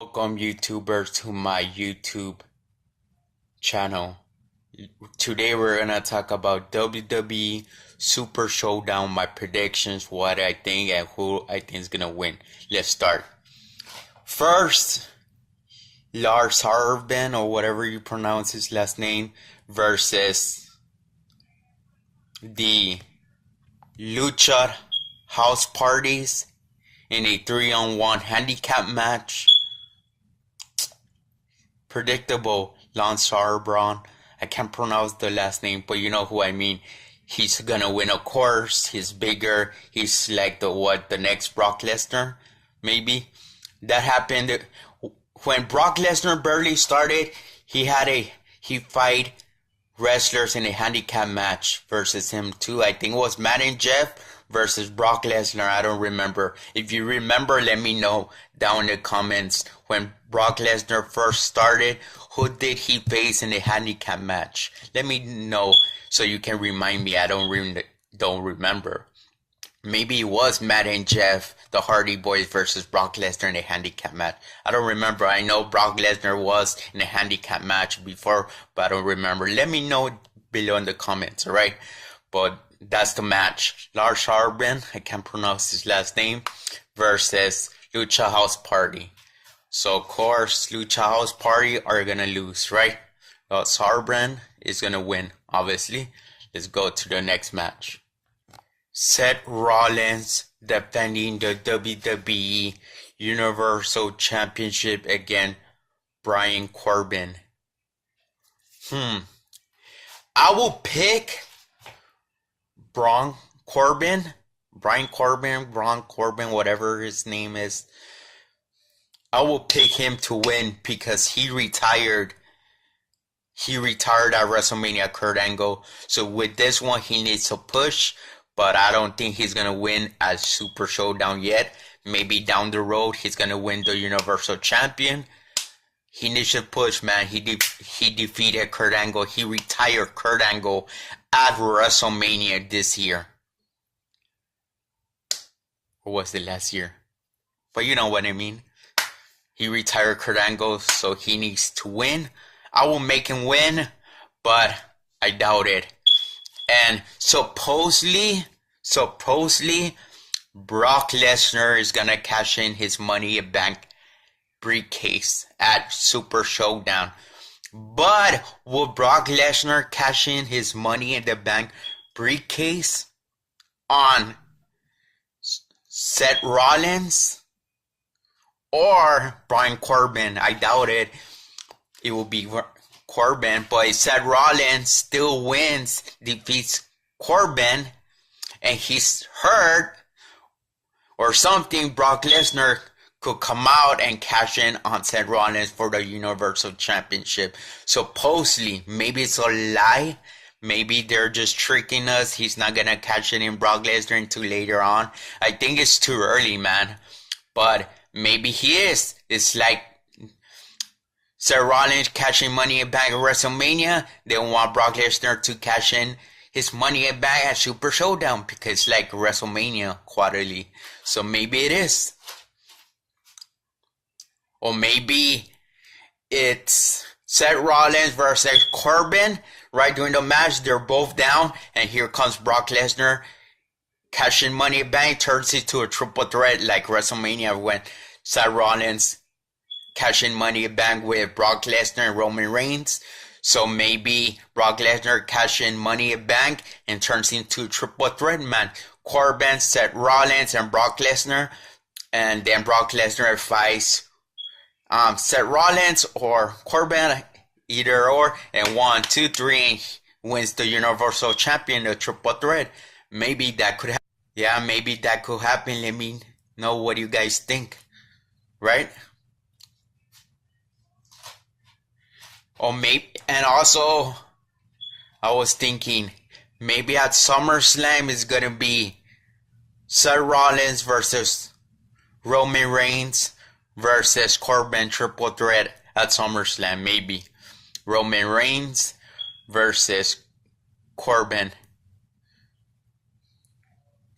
Welcome YouTubers to my YouTube channel. Today we're gonna talk about WWE Super Showdown, my predictions, what I think and who I think is gonna win. Let's start. First, Lars Harben or whatever you pronounce his last name versus the Lucha House Parties in a 3-on-1 handicap match. Predictable Lance Armstrong. I can't pronounce the last name, but you know who I mean. He's gonna win, of course. He's bigger. He's like the next Brock Lesnar, maybe. That happened when Brock Lesnar barely started. He fight wrestlers in a handicap match versus him too. I think it was Matt and Jeff versus Brock Lesnar. I don't remember. If you remember, let me know down in the comments. When Brock Lesnar first started, who did he face in a handicap match? Let me know so you can remind me. I don't remember. Maybe it was Matt and Jeff, the Hardy Boys versus Brock Lesnar in a handicap match. I don't remember. I know Brock Lesnar was in a handicap match before, but I don't remember. Let me know below in the comments, alright? But that's the match. Lars Harben, I can't pronounce his last name, versus Lucha House Party. So of course, Lucha House Party are gonna lose, right? Lars Harben is gonna win, obviously. Let's go to the next match. Seth Rollins defending the WWE Universal Championship against Brian Corbin. I will pick Braun Corbin, whatever his name is. I will pick him to win because he retired. He retired at WrestleMania, Kurt Angle. So with this one, he needs to push. But I don't think he's going to win at Super Showdown yet. Maybe down the road, he's going to win the Universal Champion. He needs to push, man. He defeated Kurt Angle. He retired Kurt Angle at WrestleMania this year. Or was it last year? But you know what I mean. He retired Kurt Angle, so he needs to win. I will make him win, but I doubt it. And supposedly, Brock Lesnar is gonna cash in his Money in Bank briefcase at Super Showdown. But will Brock Lesnar cash in his Money in the Bank briefcase on Seth Rollins or Brian Corbin? I doubt it. It will be Corbin, but if Seth Rollins still wins, defeats Corbin, and he's hurt or something, Brock Lesnar could come out and cash in on Seth Rollins for the Universal Championship. Supposedly, maybe it's a lie. Maybe they're just tricking us. He's not gonna cash in Brock Lesnar until later on. I think it's too early, man. But maybe he is. It's like Seth Rollins cashing Money in Bank at WrestleMania. They want Brock Lesnar to cash in his Money in Bank at Super Showdown because it's like WrestleMania quarterly. So maybe it is. Or maybe it's Seth Rollins versus Corbin. Right during the match, they're both down. And here comes Brock Lesnar cashing Money in Bank. Turns into a triple threat like WrestleMania when Seth Rollins cashing Money in Bank with Brock Lesnar and Roman Reigns. So maybe Brock Lesnar cashing Money in Bank and turns into a triple threat, man. Corbin, Seth Rollins, and Brock Lesnar. And then Brock Lesnar fights Seth Rollins or Corbin, either or. And 1, 2, 3, and wins the Universal Champion, the triple threat. Maybe that could happen. Yeah, maybe that could happen. Let me know what you guys think. Right? Or maybe, and also, I was thinking, maybe at SummerSlam it's gonna be Seth Rollins versus Roman Reigns versus Corbin triple threat at SummerSlam. Maybe Roman Reigns versus Corbin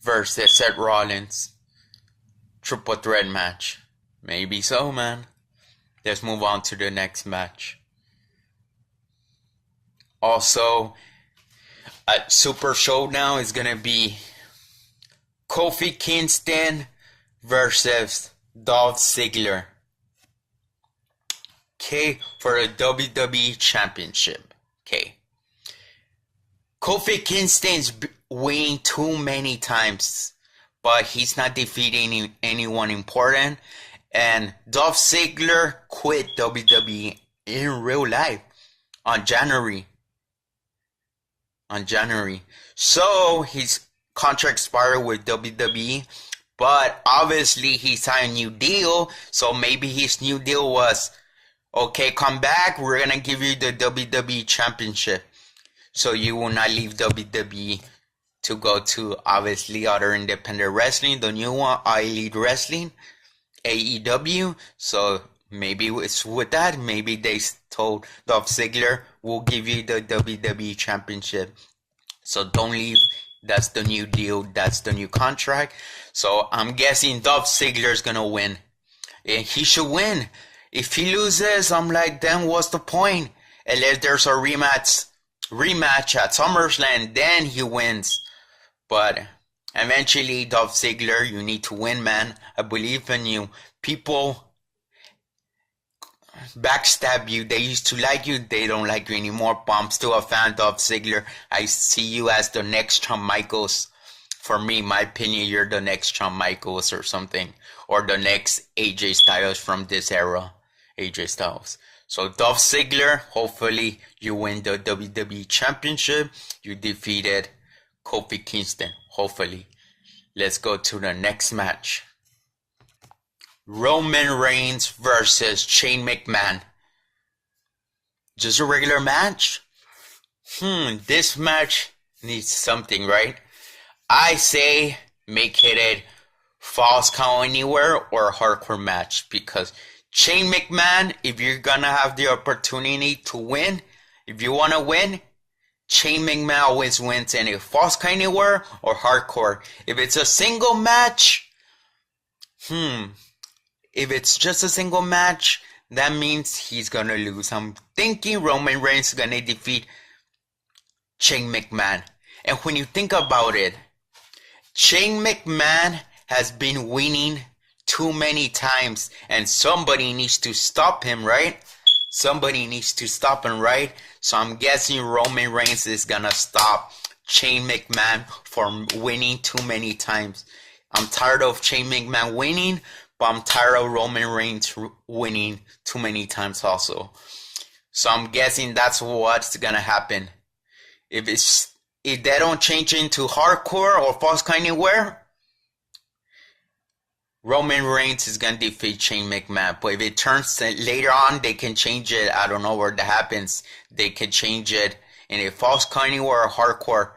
versus Seth Rollins triple threat match. Maybe so, man. Let's move on to the next match. Also, at Super Showdown is gonna be Kofi Kingston versus Dolph Ziggler. Okay, for the WWE Championship. Okay. Kofi Kingston's winning too many times, but he's not defeating anyone important. And Dolph Ziggler quit WWE in real life on January. So his contract expired with WWE, but obviously he signed a new deal. So maybe his new deal was, okay, come back, we're gonna give you the WWE Championship. So you will not leave WWE to go to obviously other independent wrestling, the new one, Elite Wrestling, AEW. So maybe it's with that. Maybe they told Dolph Ziggler, we'll give you the WWE Championship. So don't leave. That's the new deal. That's the new contract. So I'm guessing Dolph Ziggler is gonna win. And he should win. If he loses, I'm like, then what's the point? Unless there's a rematch at SummerSlam, then he wins. But eventually, Dolph Ziggler, you need to win, man. I believe in you. People backstab you. They used to like you. They don't like you anymore. But I'm still a fan of Dolph Ziggler. I see you as the next Shawn Michaels. For me, my opinion, you're the next Shawn Michaels or something. Or the next AJ Styles from this era. AJ Styles. So Dolph Ziggler, hopefully you win the WWE Championship. You defeated Kofi Kingston. Hopefully. Let's go to the next match. Roman Reigns versus Shane McMahon. Just a regular match? This match needs something, right? I say make it a Falls Count Anywhere or a hardcore match, because Shane McMahon, if you're gonna have the opportunity to win, if you wanna win, Shane McMahon always wins in a Falls Count Anywhere or hardcore. If it's a single match, if it's just a single match, that means he's gonna lose. I'm thinking Roman Reigns is gonna defeat Shane McMahon. And when you think about it, Shane McMahon has been winning too many times, and somebody needs to stop him, right? Somebody needs to stop him, right? So I'm guessing Roman Reigns is gonna stop Shane McMahon from winning too many times. I'm tired of Shane McMahon winning, but I'm tired of Roman Reigns winning too many times also. So I'm guessing that's what's gonna happen. If they don't change into hardcore or Falls Count Anywhere, Roman Reigns is gonna defeat Shane McMahon. But if it turns later on, they can change it. I don't know where that happens. They can change it in a Falls Count Anywhere or hardcore,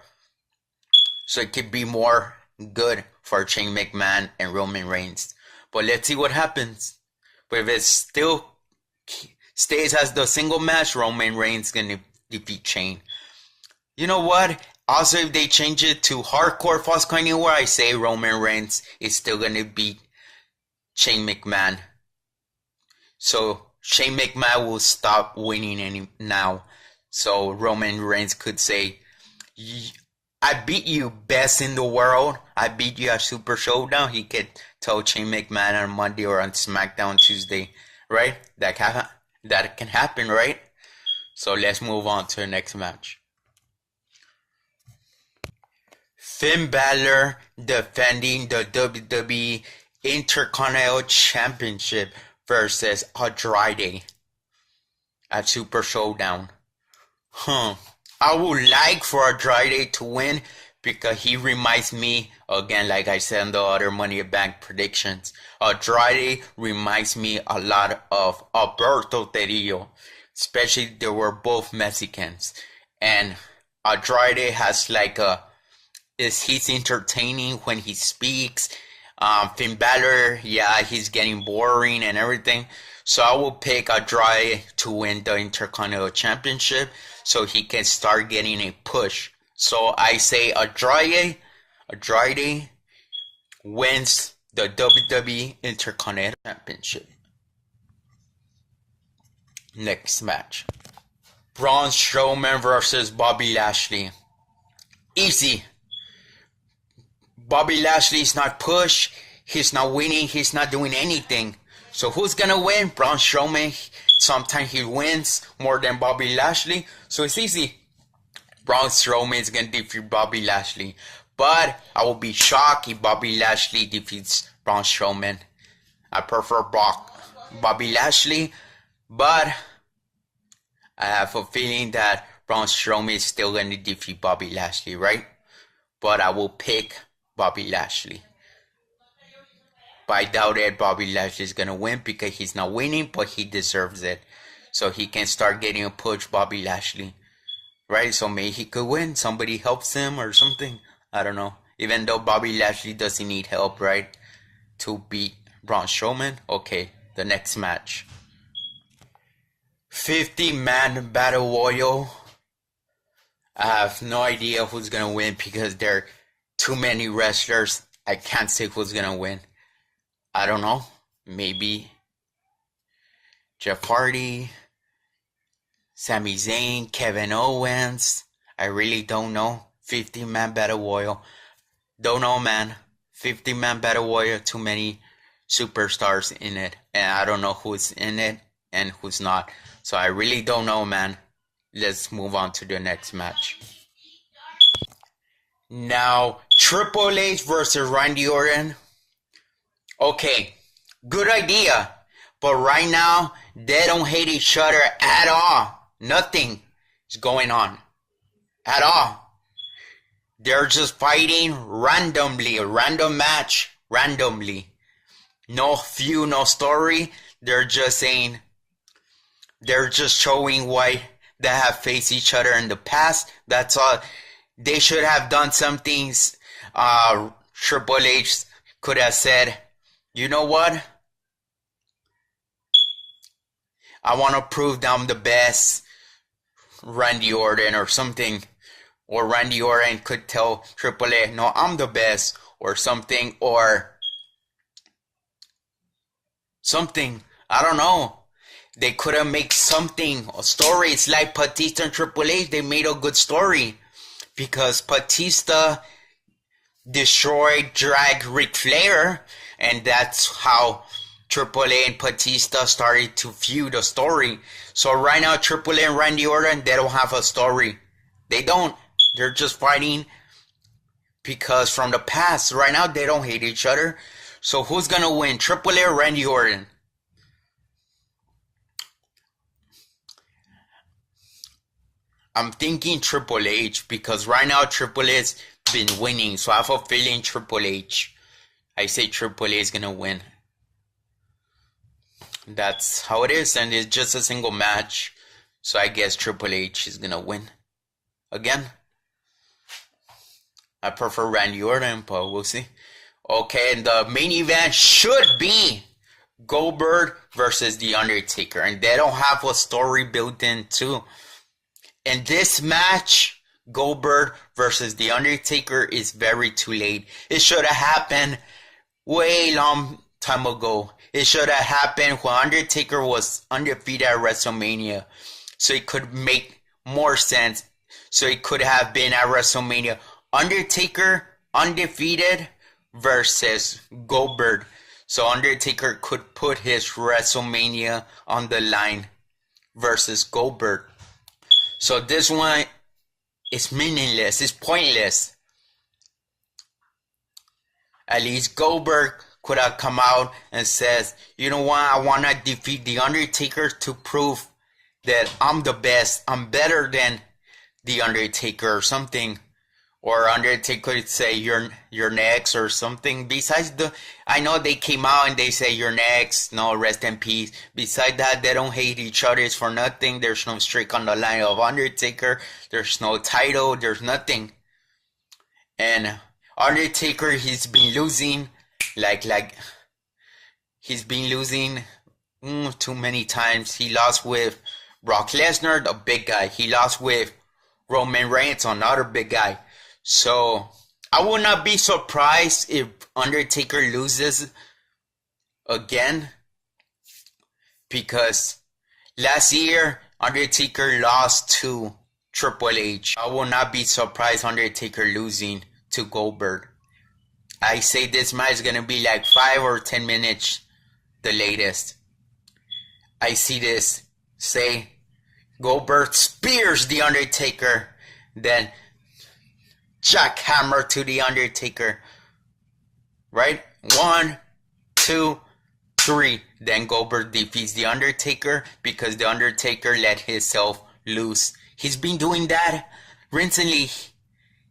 so it could be more good for Shane McMahon and Roman Reigns. But let's see what happens. But if it still stays as the single match, Roman Reigns is gonna defeat Shane. You know what? Also, if they change it to hardcore Falls Count Anywhere, I say Roman Reigns is still gonna beat Shane McMahon. So Shane McMahon will stop winning now. So Roman Reigns could say, I beat you, best in the world. I beat you at Super Showdown. He could tell Shane McMahon on Monday or on SmackDown Tuesday, right? That can happen, right? So let's move on to the next match. Finn Balor defending the WWE Intercontinental Championship versus Andrade at Super Showdown. I would like for Andrade to win because he reminds me, again, like I said in the other Money in the Bank predictions, Andrade reminds me a lot of Alberto Del, especially they were both Mexicans. And Andrade has like he's entertaining when he speaks. Finn Balor, yeah, he's getting boring and everything. So I will pick Andrade to win the Intercontinental Championship so he can start getting a push. So I say Andrade wins the WWE Intercontinental Championship. Next match. Braun Strowman versus Bobby Lashley. Easy. Bobby Lashley's not pushed. He's not winning. He's not doing anything. So who's gonna win? Braun Strowman. Sometimes he wins more than Bobby Lashley. So it's easy. Braun Strowman is gonna defeat Bobby Lashley. But I will be shocked if Bobby Lashley defeats Braun Strowman. I prefer Bobby Lashley. But I have a feeling that Braun Strowman is still gonna defeat Bobby Lashley, right? But I will pick Bobby Lashley. But I doubt it Bobby Lashley is going to win because he's not winning, but he deserves it. So he can start getting a push, Bobby Lashley. Right? So maybe he could win. Somebody helps him or something. I don't know. Even though Bobby Lashley doesn't need help, right? To beat Braun Strowman. Okay, the next match. 50-man battle royal. I have no idea who's going to win because there are too many wrestlers. I can't say who's going to win. I don't know. Maybe Jeff Hardy, Sami Zayn, Kevin Owens. I really don't know. 50-man battle royal. Don't know, man. 50-man battle royal. Too many superstars in it. And I don't know who's in it and who's not. So I really don't know, man. Let's move on to the next match. Now, Triple H versus Randy Orton. Okay, good idea. But right now, they don't hate each other at all. Nothing is going on. At all. They're just fighting randomly. A random match. Randomly. No feud, no story. They're just saying... They're just showing why they have faced each other in the past. That's all. They should have done some things. Triple H could have said, you know what? I want to prove that I'm the best. Randy Orton or something. Or Randy Orton could tell Triple H, no, I'm the best. Or something. Or something. I don't know. They could have made something. A story. It's like Batista and Triple H. They made a good story. Because Batista destroyed, dragged Ric Flair. And that's how Triple H and Batista started to feud a story. So right now, Triple H and Randy Orton, they don't have a story. They don't. They're just fighting because from the past. Right now, they don't hate each other. So who's going to win? Triple H or Randy Orton? I'm thinking Triple H because right now Triple H has been winning. So I have a feeling Triple H. I say Triple H is going to win. That's how it is. And it's just a single match. So I guess Triple H is going to win. Again. I prefer Randy Orton, but we'll see. Okay, and the main event should be Goldberg versus The Undertaker. And they don't have a story built in too. And this match, Goldberg versus The Undertaker, is very too late. It should have happened way long time ago. It should have happened when Undertaker was undefeated at WrestleMania. So it could make more sense. So it could have been at WrestleMania. Undertaker undefeated versus Goldberg. So Undertaker could put his WrestleMania on the line versus Goldberg. So this one is meaningless. It's pointless. At least Goldberg could have come out and says, you know what, I want to defeat The Undertaker to prove that I'm the best. I'm better than The Undertaker or something. Or Undertaker could say, you're next or something. Besides I know they came out and they say, you're next. No, rest in peace. Besides that, they don't hate each other. It's for nothing. There's no streak on the line of Undertaker. There's no title. There's nothing. And Undertaker, he's been losing. Like, he's been losing too many times. He lost with Brock Lesnar, the big guy. He lost with Roman Reigns, another big guy. So, I will not be surprised if Undertaker loses again. Because Last year, Undertaker lost to Triple H. I will not be surprised Undertaker losing to Goldberg. I say this match is going to be like 5 or 10 minutes, the latest. I see this. Say, Goldberg spears the Undertaker. Then, jackhammer to the Undertaker. Right? 1, 2, 3. Then Goldberg defeats the Undertaker because the Undertaker let himself loose. He's been doing that recently.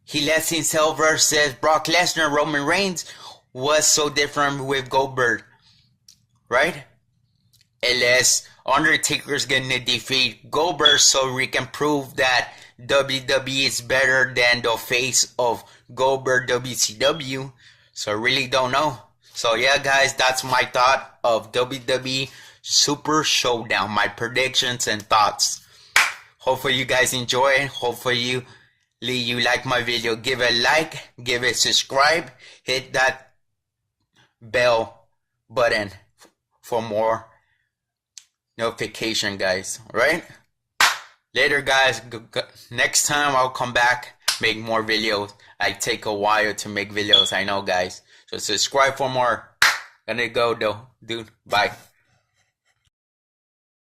He lets himself versus Brock Lesnar. Roman Reigns was so different with Goldberg. Right? Unless Undertaker's gonna defeat Goldberg so we can prove that WWE is better than the face of Goldberg WCW. So I really don't know. So yeah guys, that's my thought of WWE Super Showdown. My predictions and thoughts. Hopefully you guys enjoy it. Hopefully you like my video. Give it a like. Give it a subscribe. Hit that bell button for more notification guys. Right? Later guys. Next time I'll come back. Make more videos. I take a while to make videos. I know guys. So subscribe for more. Gonna go though. Dude. Bye.